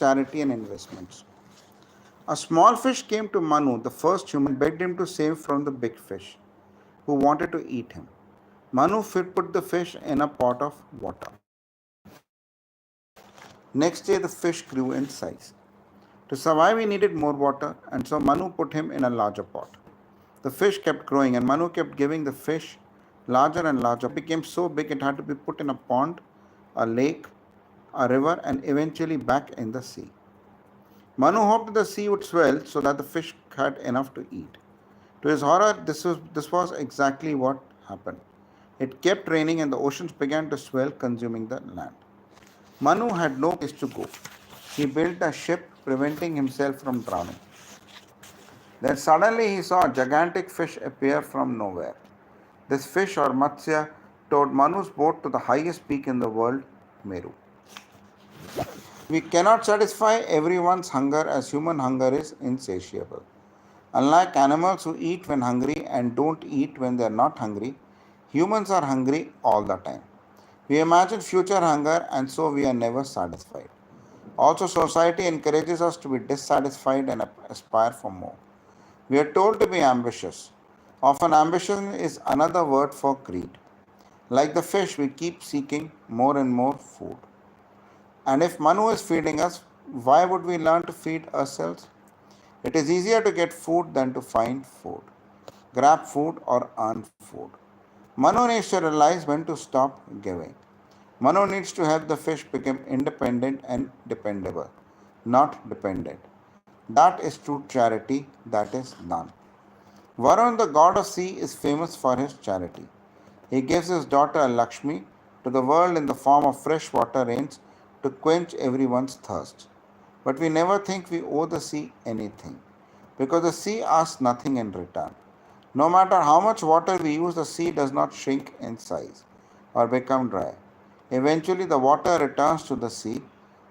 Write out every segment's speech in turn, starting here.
charity, and investments. A small fish came to Manu, the first human, and begged him to save from the big fish, who wanted to eat him. Manu put the fish in a pot of water. Next day, the fish grew in size. To survive, he needed more water, and so Manu put him in a larger pot. The fish kept growing, and Manu kept giving the fish larger and larger. It became so big it had to be put in a pond, a lake, a river, and eventually back in the sea. Manu hoped the sea would swell so that the fish had enough to eat. To his horror, this was exactly what happened. It kept raining, and the oceans began to swell, consuming the land. Manu had no place to go. He built a ship, preventing himself from drowning. Then suddenly he saw a gigantic fish appear from nowhere. This fish or Matsya towed Manu's boat to the highest peak in the world, Meru. We cannot satisfy everyone's hunger as human hunger is insatiable. Unlike animals who eat when hungry and don't eat when they are not hungry, humans are hungry all the time. We imagine future hunger and so we are never satisfied. Also, society encourages us to be dissatisfied and aspire for more. We are told to be ambitious. Often, ambition is another word for greed. Like the fish, we keep seeking more and more food. And if Manu is feeding us, why would we learn to feed ourselves? It is easier to get food than to find food, grab food, or earn food. Manu needs to realize when to stop giving. Manu needs to help the fish become independent and dependable, not dependent. That is true charity, that is none. Varun, the god of sea, is famous for his charity. He gives his daughter Lakshmi to the world in the form of fresh water rains to quench everyone's thirst. But we never think we owe the sea anything because the sea asks nothing in return. No matter how much water we use, the sea does not shrink in size or become dry. Eventually, the water returns to the sea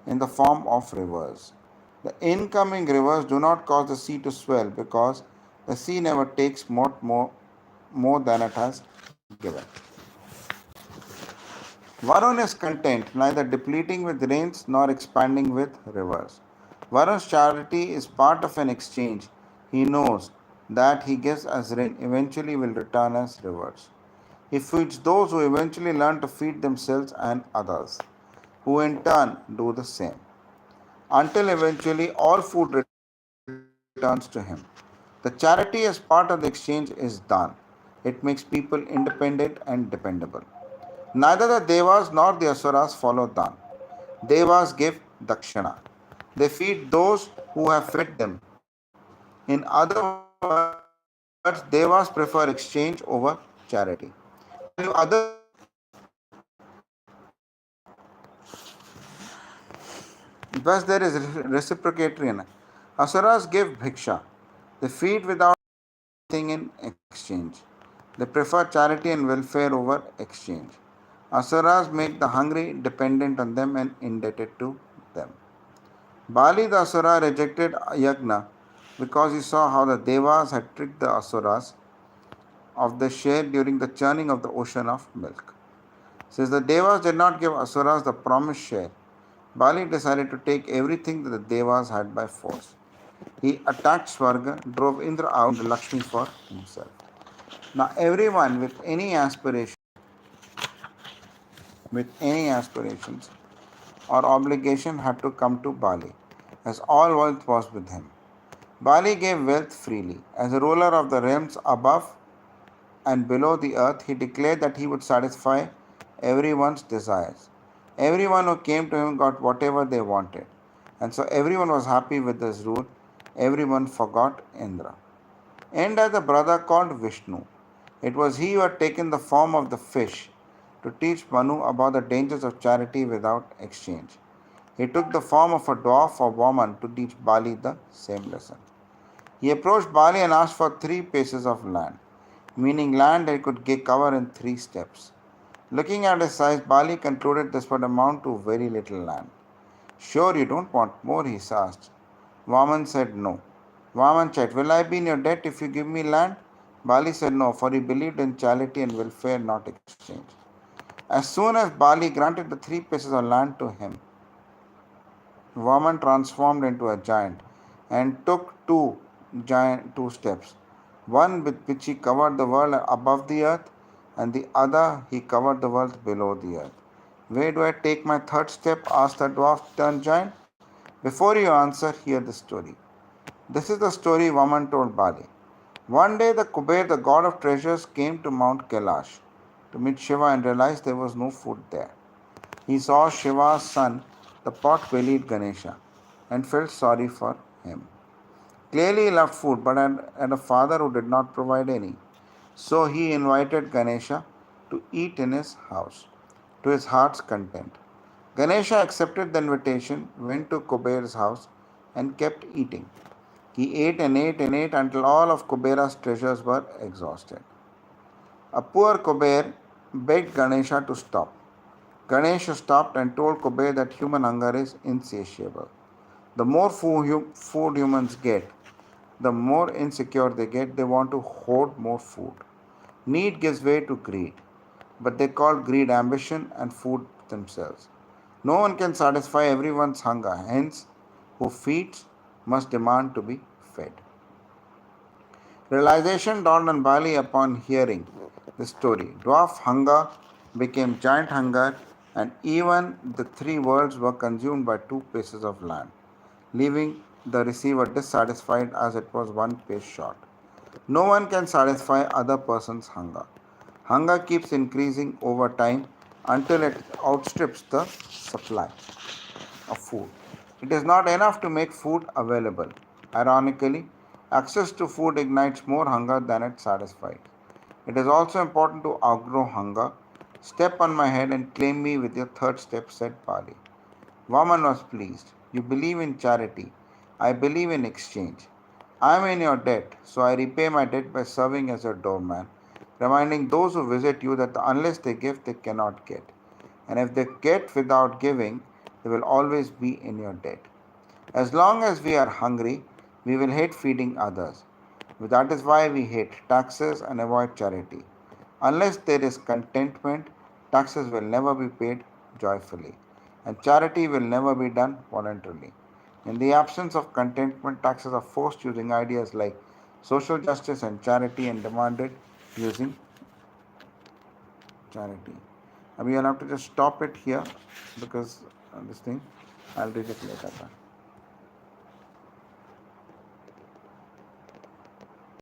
in the form of rivers. The incoming rivers do not cause the sea to swell because the sea never takes more than it has given. Varun is content, neither depleting with rains nor expanding with rivers. Varun's charity is part of an exchange. He knows that he gives as rain eventually will return as rivers. He feeds those who eventually learn to feed themselves and others, who in turn do the same. Until eventually all food returns to him. The charity as part of the exchange is done. It makes people independent and dependable. Neither the Devas nor the Asuras follow Dan. Devas give Dakshina. They feed those who have fed them. In other words, Devas prefer exchange over charity. While you others thus there is reciprocatory. Asuras give bhiksha. They feed without anything in exchange. They prefer charity and welfare over exchange. Asuras make the hungry dependent on them and indebted to them. Bali the Asura rejected Yagna because he saw how the Devas had tricked the Asuras of the share during the churning of the ocean of milk. Since the Devas did not give Asuras the promised share, Bali decided to take everything that the Devas had by force. He attacked Swarga, drove Indra out, and Lakshmi for himself. Now everyone with any aspirations or obligation had to come to Bali, as all wealth was with him. Bali gave wealth freely. As a ruler of the realms above and below the earth, he declared that he would satisfy everyone's desires. Everyone who came to him got whatever they wanted. And so everyone was happy with this rule. Everyone forgot Indra. Indra had a brother called Vishnu. It was he who had taken the form of the fish to teach Manu about the dangers of charity without exchange. He took the form of a dwarf or woman to teach Bali the same lesson. He approached Bali and asked for 3 paces of land, meaning land that he could cover in 3 steps. Looking at his size, Bali concluded this would amount to very little land. Sure, you don't want more, he asked. Vaman said no. Vaman said, will I be in your debt if you give me land? Bali said no, for he believed in charity and welfare, not exchange. As soon as Bali granted the 3 pieces of land to him, Vaman transformed into a giant and took two steps. One with which he covered the world above the earth, and the other he covered the world below the earth. Where do I take my third step? Asked the dwarf turned giant. Before you answer, hear the story. This is the story Vaman told Bali. One day the Kuber, the god of treasures, came to Mount Kailash to meet Shiva and realized there was no food there. He saw Shiva's son, the pot-bellied Ganesha, and felt sorry for him. Clearly he loved food, but had a father who did not provide any. So he invited Ganesha to eat in his house, to his heart's content. Ganesha accepted the invitation, went to Kuber's house, and kept eating. He ate and ate and ate until all of Kubera's treasures were exhausted. A poor Kuber begged Ganesha to stop. Ganesha stopped and told Kuber that human hunger is insatiable. The more food humans get, the more insecure they get, they want to hoard more food. Need gives way to greed, but they call greed ambition and food themselves. No one can satisfy everyone's hunger, hence, who feeds must demand to be fed. Realization dawned on Bali upon hearing the story. Dwarf hunger became giant hunger, and even the three worlds were consumed by two pieces of land, leaving the receiver dissatisfied as it was one piece short. No one can satisfy other person's hunger. Hunger keeps increasing over time until it outstrips the supply of food. It is not enough to make food available. Ironically, access to food ignites more hunger than it satisfies. It is also important to outgrow hunger. Step on my head and claim me with your third step, said Pali. Vaman was pleased. You believe in charity. I believe in exchange. I am in your debt, so I repay my debt by serving as your doorman, reminding those who visit you that unless they give, they cannot get. And if they get without giving, they will always be in your debt. As long as we are hungry, we will hate feeding others. That is why we hate taxes and avoid charity. Unless there is contentment, taxes will never be paid joyfully, and charity will never be done voluntarily. In the absence of contentment, taxes are forced using ideas like social justice and charity and demanded using charity. I'll have to just stop it here because this thing, I'll read it later.